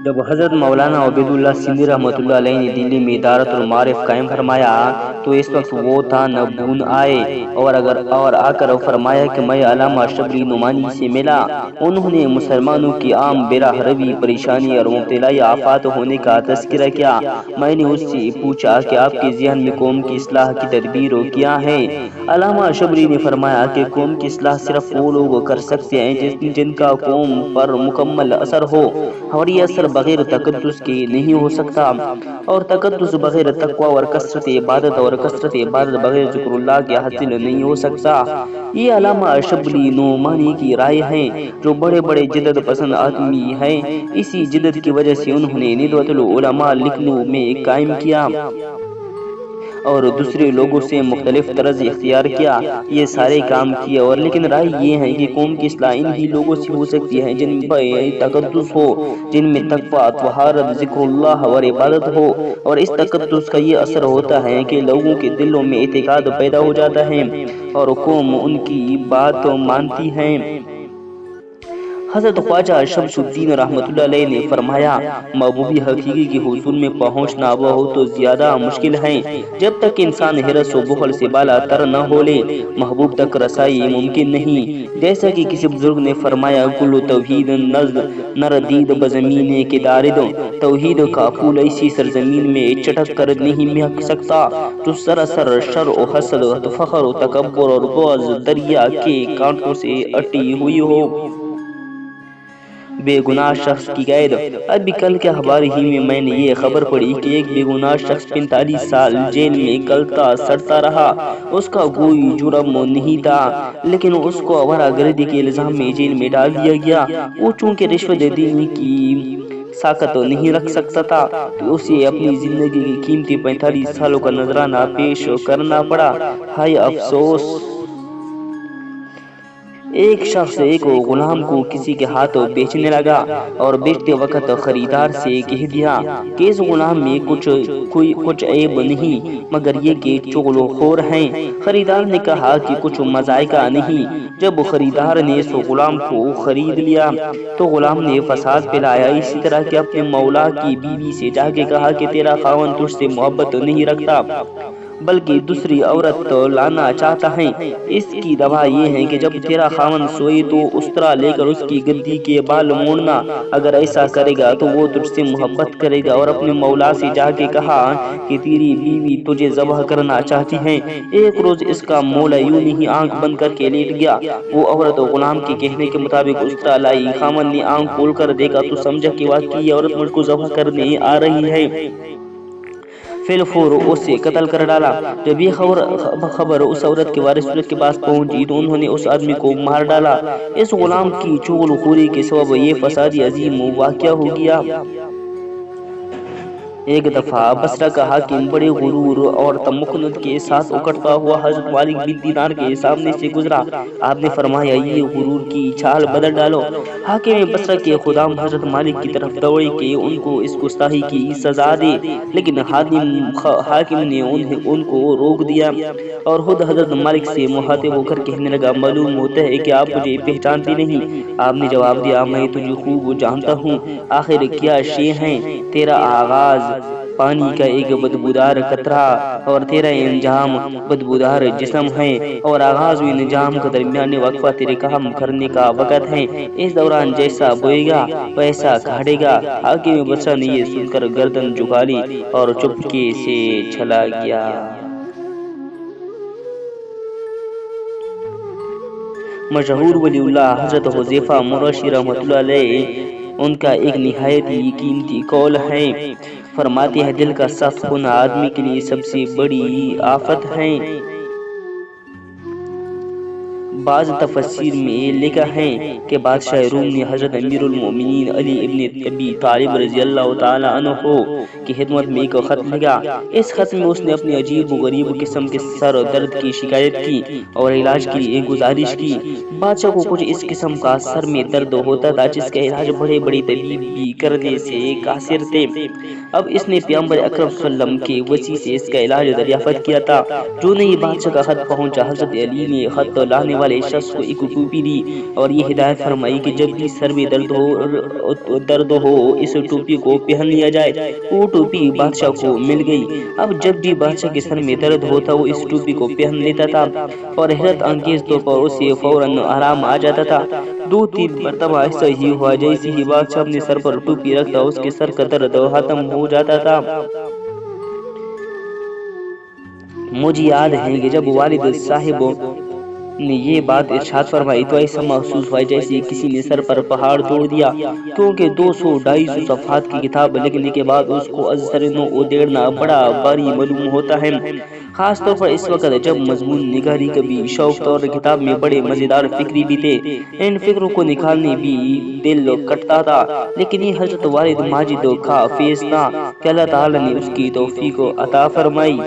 جب حضرت مولانا عبید اللہ سندھی رحمۃ اللہ علیہ نے دلی میں دارت المعارف قائم فرمایا تو اس وقت وہ تھا نہ بون آئے اور آ کر فرمایا کہ میں علامہ شبلی نعمانی سے ملا۔ انہوں نے مسلمانوں کی عام بے روی، پریشانی اور مبتلا آفات ہونے کا تذکرہ کیا۔ میں نے اس سے پوچھا کہ آپ کے ذہن میں قوم کی اصلاح کی تدبیر کیا ہے؟ علامہ شبلی نے فرمایا کہ قوم کی اصلاح صرف وہ لوگ کر سکتے ہیں جن کا قوم پر مکمل اثر ہو، اور یہ اثر بغیر تقدس کے نہیں ہو سکتا، اور تقدس بغیر تقوی اور کثرت عبادت بغیر ذکر اللہ کے حاصل نہیں ہو سکتا۔ یہ علامہ شبلی نعمانی کی رائے ہیں، جو بڑے بڑے جدت پسند آدمی ہیں۔ اسی جدت کی وجہ سے انہوں نے ندوۃ العلماء لکھنؤ میں قائم کیا اور دوسرے لوگوں سے مختلف طرز اختیار کیا، یہ سارے کام کیے، اور لیکن رائے یہ ہے کہ قوم کی اصلاح انہی لوگوں سے ہو سکتی ہے جن میں تقدس ہو، جن میں تقویٰ، طہارت، ذکر اللہ اور عبادت ہو، اور اس تقدس کا یہ اثر ہوتا ہے کہ لوگوں کے دلوں میں اعتقاد پیدا ہو جاتا ہے اور قوم ان کی بات مانتی ہے۔ حضرت خواجہ شمس الدین رحمۃ اللہ علیہ نے فرمایا، محبوب حقیقی کے حصول میں پہنچنا بہت زیادہ مشکل ہے۔ جب تک انسان حرص و بخل سے بالا تر نہ ہو لے، محبوب تک رسائی ممکن نہیں۔ جیسا کہ کسی بزرگ نے فرمایا، کل توحید نردید بزمین کے دارد، توحید کا پھول ایسی سرزمین میں چٹک کر نہیں مہک سکتا جو سراسر شر و حسد، فخر و تکبر اور بغض دریا کے کانٹوں سے اٹی ہوئی ہو۔ بے گناہ شخص کی قید۔ ابھی کل کے اخبار ہی میں نے یہ خبر پڑھی کہ ایک بے گناہ شخص 45 سال جیل میں گلتا سڑتا رہا۔ اس کا کوئی جرم نہیں تھا، لیکن اس کو آوارہ گردی کے الزام میں جیل میں ڈال دیا گیا۔ وہ چونکہ رشوت دینے کی ساخت نہیں رکھ سکتا تھا تو اسے اپنی زندگی کی قیمتی 45 سالوں کا نذرانہ پیش کرنا پڑا۔ ہائے افسوس! ایک شخص ایک غلام کو کسی کے ہاتھوں بیچنے لگا اور بیچتے وقت خریدار سے کہہ دیا کہ اس غلام میں کچھ عیب نہیں، مگر یہ کہ چغل خور ہیں۔ خریدار نے کہا کہ کچھ مذائقہ نہیں۔ جب خریدار نے اس غلام کو خرید لیا تو غلام نے فساد پھیلایا، اسی طرح کہ اپنے مولا کی بیوی سے جا کے کہا کہ تیرا خاوند تجھ سے محبت نہیں رکھتا بلکہ دوسری عورت لانا چاہتا ہے۔ اس کی دوا یہ ہے کہ جب تیرا خاوند سوئے تو استرا لے کر اس کی گدی کے بال موڑنا، اگر ایسا کرے گا تو وہ تجھ سے محبت کرے گا۔ اور اپنے مولا سے جا کے کہا کہ تیری بیوی تجھے ذبح کرنا چاہتی ہے۔ ایک روز اس کا مولا یوں ہی آنکھ بند کر کے لیٹ گیا۔ وہ عورت غلام کے کہنے کے مطابق استرا لائی۔ خاوند نے آنکھ کھول کر دیکھا تو سمجھا کہ واقعی یہ عورت مجھ کو ذبح کرنے آ رہی ہے۔ فی الفور اسے قتل کر ڈالا۔ جب یہ خبر اس عورت کے وارث کے پاس پہنچی تو انہوں نے اس آدمی کو مار ڈالا۔ اس غلام کی چغل خوری کے سبب یہ فسادی عظیم واقعہ ہو گیا۔ ایک دفعہ بصرہ کا حاکم بڑے غرور اور تمکنت کے ساتھ اکڑتا ہوا حضرت مالک بن دینار کے سامنے سے گزرا۔ آپ نے فرمایا، یہ غرور کی چال بدل ڈالو۔ حاکم بصرہ کے خدام حضرت مالک کی طرف دوڑے کہ ان کو اس گستاخی کی سزا دے، لیکن حاکم نے ان کو روک دیا اور خود حضرت مالک سے مخاطب ہو کر کہنے لگا، معلوم ہوتا ہے کہ آپ مجھے پہچانتے نہیں۔ آپ نے جواب دیا، میں تجھے خوب جانتا ہوں۔ آخر کیا شے ہے؟ تیرا آغاز پانی کا ایک بدبودار قطرہ اور تیرا انجام بدبودار جسم ہے، اور آغاز و انجام کا درمیانی وقفہ تیرے کام کرنے کا وقت ہے۔ اس دوران جیسا بوئے گا ویسا کاٹے گا۔ حاکم بصرہ نے یہ سن کر گردن جھکا لی اور چپکے سے چلا گیا۔ مشہور ولی اللہ حضرت حذیفہ مرشی رحمۃ اللہ علیہ، ان کا ایک نہایت ہی قیمتی قول ہے۔ فرماتے ہیں، دل کا صاف ہونا آدمی کے لیے سب سے بڑی آفت ہے۔ بعض تفسیر میں لکھا ہے کہ بادشاہ روم نے حضرت امیر المومنین علی ابن ابی طالب رضی اللہ تعالی عنہ کی خدمت میں ایک خط لکھا۔ اس خط میں اس نے اپنی عجیب و غریب قسم کے سر درد کی شکایت کی اور علاج کے لیے گزارش کی۔ بادشاہ کو کچھ اس قسم کا سر میں درد ہوتا تھا جس کا علاج بڑے بڑے طبیب بھی کرنے سے قاصر تھے۔ اب اس نے پیغمبر اکرم صلی اللہ علیہ وسلم کے وسیع سے اس کا علاج دریافت کیا تھا۔ جو نہیں بادشاہ کا خط پہنچا، حضرت علی نے خط لانے والے والے شخص کو ایک ٹوپی دی اور یہ ہدایت فرمائی کہ جب بھی سر میں درد ہو اس ٹوپی کو پہن لیا جائے۔ وہ ٹوپی بادشاہ کو مل گئی۔ اب جب بھی بادشاہ کے سر میں درد ہوتا وہ اس ٹوپی کو پہن لیتا تھا اور حیرت انگیز طور پر اسے فوراً آرام آ جاتا تھا۔ 2-3 مرتبہ ایسا ہی ہوا، جیسے ہی بادشاہ اپنے سر پر ٹوپی رکھتا اس کے سر کا درد ختم ہو جاتا تھا۔ مجھے یاد ہے کہ جب والد صاحب نے یہ بات ارشاد فرمائی تو ایسا محسوس ہوا جیسے کسی نے سر پر پہاڑ توڑ دیا، کیونکہ 200-250 صفحات کی کتاب لکھنے کے بعد اس کو از سرنو ادیڑنا بڑا بھاری معلوم ہوتا ہے، خاص طور پر اس وقت جب مضمون نگاری کبھی شوق طور کتاب میں بڑے مزیدار فکری بھی تھے۔ ان فکروں کو نکالنے بھی دل کٹتا تھا، لیکن یہ حضرت والد ماجد کا فیض تھا کہ اللہ تعالی نے اس کی توفیق عطا فرمائی۔